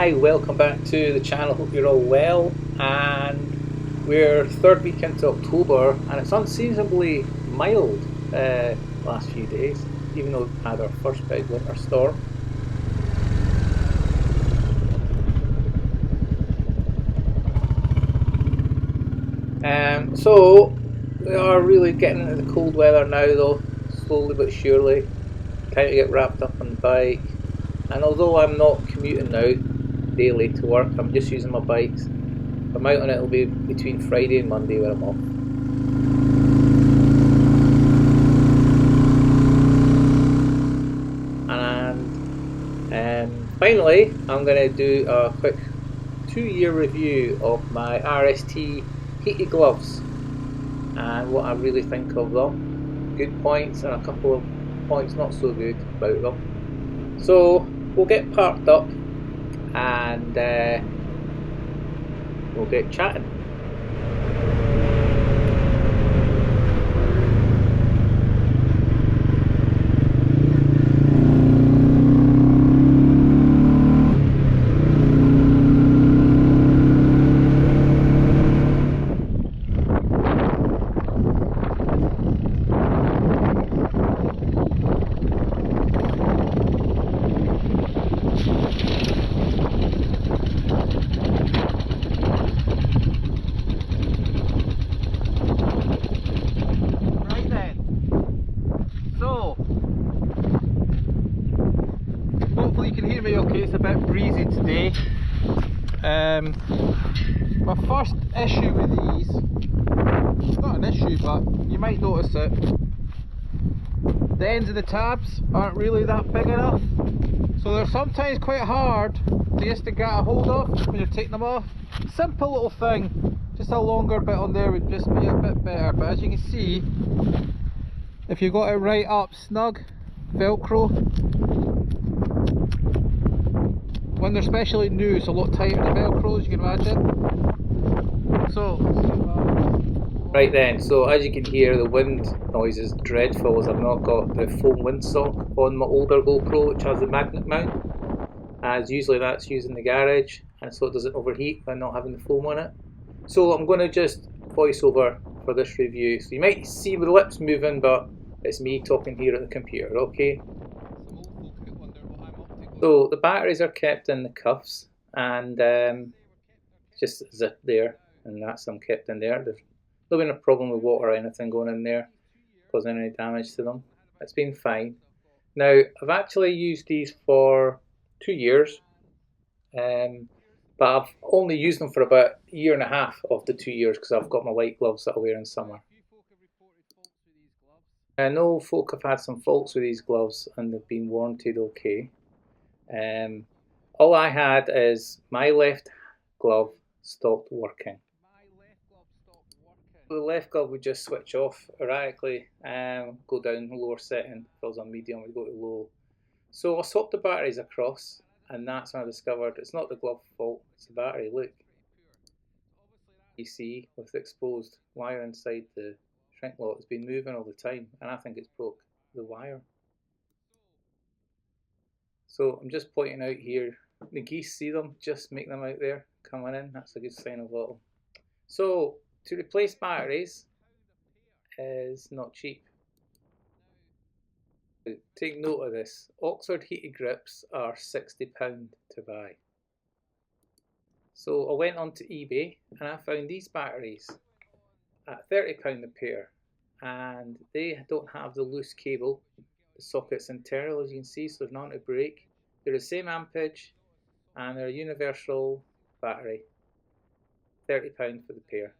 Hi, welcome back to the channel. Hope you're all well. And we're third week into October, and it's unseasonably mild last few days, even though we've had our first big winter storm. So we are really getting into the cold weather now, though, slowly but surely. Time to get wrapped up on the bike. And although I'm not commuting now daily to work, I'm just using my bikes. If I'm out on it, it'll be between Friday and Monday when I'm off. And finally, I'm going to do a quick 2-year review of my RST Heated Gloves and what I really think of them. Good points and a couple of points not so good about them. So we'll get parked up and we'll get chatting. Hopefully you can hear me okay. It's a bit breezy today. My first issue with these, it's not an issue, but you might notice it, the ends of the tabs aren't really that big enough, so they're sometimes quite hard to get a hold of when you're taking them off. Simple little thing, just a longer bit on there would just be a bit better, but as you can see, if you got it right up snug, velcro, when they're especially new, it's a lot tighter the velcro, as you can imagine. So, right then, so as you can hear, the wind noise is dreadful as I've not got the foam windsock on my older GoPro, which has the magnet mount, as usually that's used in the garage, and so it doesn't overheat by not having the foam on it. So I'm going to just voice over for this review. So you might see the lips moving, but it's me talking here at the computer, okay? So the batteries are kept in the cuffs and just zip there, and that's them kept in there. There's not been a problem with water or anything going in there causing any damage to them. It's been fine. Now I've actually used these for 2 years, but I've only used them for about a year and a half of the 2 years because I've got my light gloves that I wear in summer. I know folk have had some faults with these gloves and they've been warranted okay. All I had is my left glove stopped working. The left glove would just switch off erratically, go down lower setting. If I was on medium, we'd go to low. So I swapped the batteries across, and that's when I discovered it's not the glove fault, it's the battery. Look, you see, with the exposed wire inside the shrink lock, it's been moving all the time, and I think it's broke the wire. So I'm just pointing out here, the geese, see them, just make them out there coming in, that's a good sign of autumn. So to replace batteries is not cheap. Take note of this, Oxford heated grips are £60 to buy. So I went onto eBay and I found these batteries at £30 a pair, and they don't have the loose cable, the socket's internal as you can see, so there's nothing to break. They're the same ampage and they're a universal battery. £30 for the pair.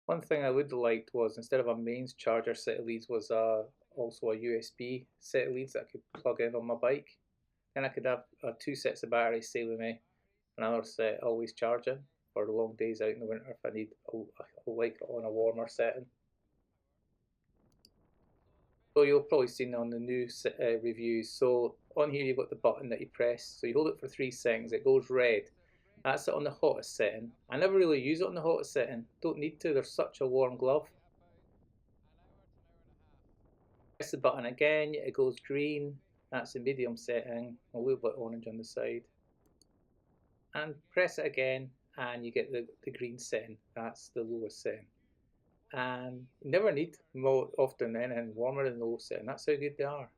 One thing I would have liked was, instead of a mains charger set of leads, was also a USB set of leads that I could plug in on my bike. Then I could have 2 sets of batteries stay with me, another set always charging for the long days out in the winter if I need a light on a warmer setting. So you'll probably seen on the new reviews, so on here you've got the button that you press, so you hold it for 3 seconds, it goes red. That's it on the hottest setting. I never really use it on the hottest setting, don't need to, they're such a warm glove. Press the button again, it goes green. That's the medium setting, a little bit orange on the side. And press it again, and you get the green setting. That's the lowest setting. And you never need more often anything warmer than the low setting. That's how good they are.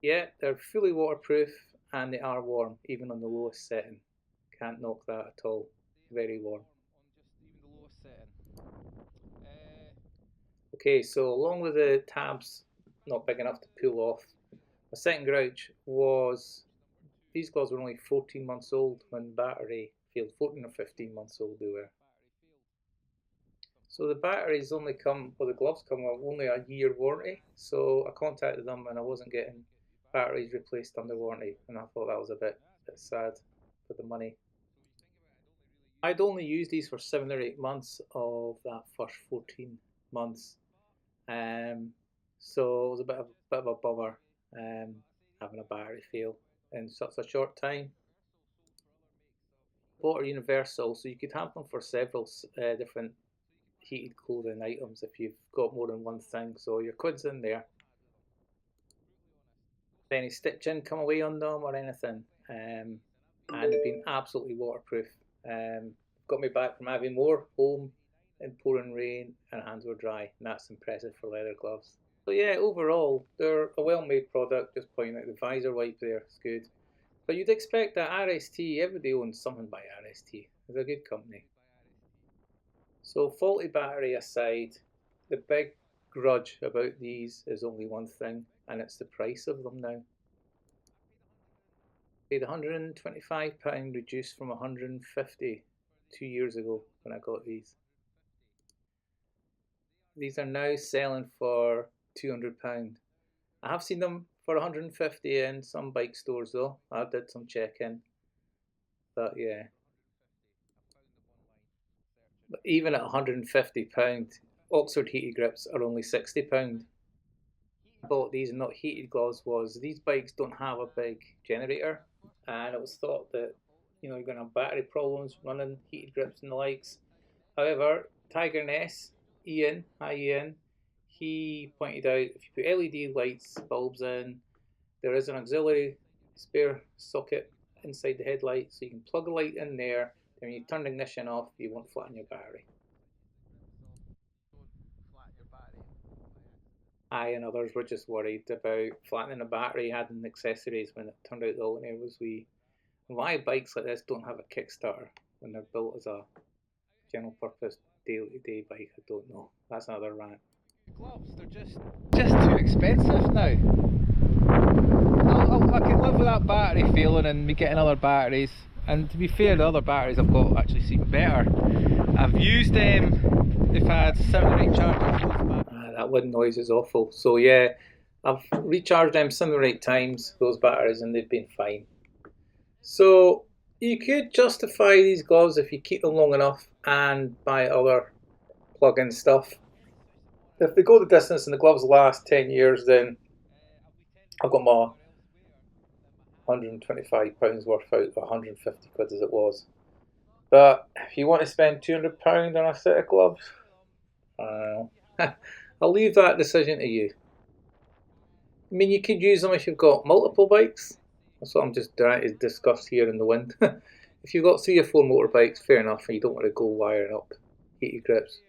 Yeah, they're fully waterproof and they are warm, even on the lowest setting. Can't knock that at all. Very warm. Okay, so along with the tabs not big enough to pull off, my second grouch was these gloves were only 14 months old when battery failed. 14 or 15 months old they were. So the batteries only come, well, the gloves come with only a year warranty. So I contacted them and I wasn't getting batteries replaced under warranty, and I thought that was a bit sad for the money. I'd only used these for 7 or 8 months of that first 14 months. So it was a bit of a bummer having a battery fail in such a short time. Both are universal, so you could have them for several different heated clothing items if you've got more than one thing. So your quid's in there. Any stitching come away on them or anything, and they've been absolutely waterproof. Got me back from having more home in pouring rain and hands were dry, and that's impressive for leather gloves. So yeah, overall they're a well-made product. Just pointing out the visor wipe there, it's good. But you'd expect that RST, everybody owns something by RST. It's a good company. So faulty battery aside, the big grudge about these is only one thing, and it's the price of them now. Paid £125 reduced from £150 2 years ago when I got these. These are now selling for £200. I have seen them for £150 in some bike stores though. I did some checking, but yeah. But even at £150, Oxford heated grips are only £60. I bought these not heated gloves was these bikes don't have a big generator, and it was thought that you're going to have battery problems running heated grips and the likes. However, Tiger Ness, Ian, hi Ian, he pointed out if you put LED lights, bulbs in, there is an auxiliary spare socket inside the headlight, so you can plug a light in there, and when you turn the ignition off, you won't flatten your battery. I and others were just worried about flattening the battery, adding accessories, when it turned out the alternator was wee. Why bikes like this don't have a Kickstarter when they're built as a general purpose day-to-day bike, I don't know. That's another rant. Gloves, they're just too expensive now. I can live with that battery failing and me getting other batteries, and to be fair, the other batteries I've got actually seem better. I've used them, they've had 7 or 8 charges. That wind noise is awful. So yeah, I've recharged them 7 or 8 times, those batteries, and they've been fine. So you could justify these gloves if you keep them long enough and buy other plug-in stuff. If they go the distance and the gloves last 10 years, then I've got my £125 worth out, £150 as it was. But if you want to spend £200 on a set of gloves, I'll leave that decision to you. I mean, you could use them if you've got multiple bikes. That's what I'm just trying to discuss here in the wind. If you've got 3 or 4 motorbikes, fair enough, and you don't want to go wiring up heated grips,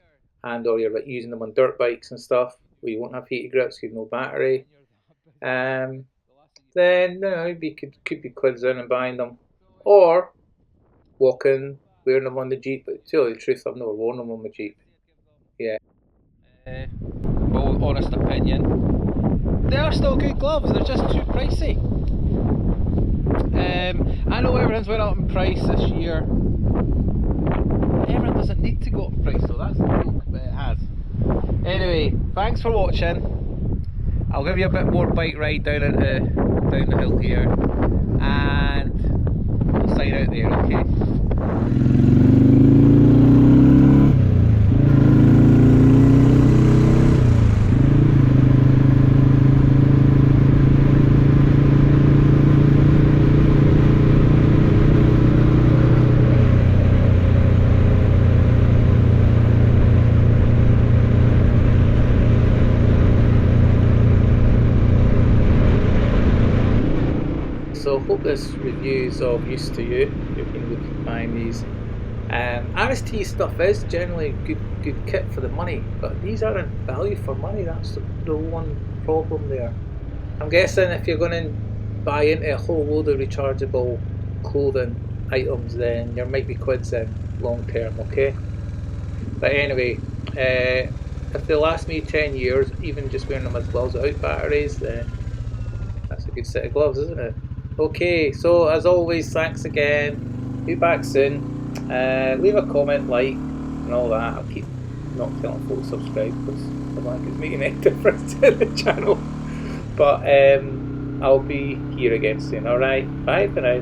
and or you're like using them on dirt bikes and stuff where you won't have heated grips, you've no battery, then maybe could be quids in and buying them, or walking wearing them on the Jeep. But to tell you the truth, I've never worn them on my Jeep. Yeah. My honest opinion, they are still good gloves, they're just too pricey. I know everyone's went up in price this year. Everyone doesn't need to go up in price though, that's the joke, but it has. Anyway, thanks for watching. I'll give you a bit more bike ride down the hill here, and we'll sign out there, okay? So hope this review is of use to you. You've been looking at buying these. RST stuff is generally good kit for the money, but these aren't value for money. That's the one problem there. I'm guessing if you're going to buy into a whole load of rechargeable clothing items, then there might be quids in long term, okay? But anyway, if they last me 10 years, even just wearing them as gloves without batteries, then that's a good set of gloves, isn't it? Okay, so as always, thanks again. Be back soon. Leave a comment, like, and all that. I'll keep not telling folks to subscribe because I don't think it's making any difference to the channel. But I'll be here again soon. Alright, bye for now.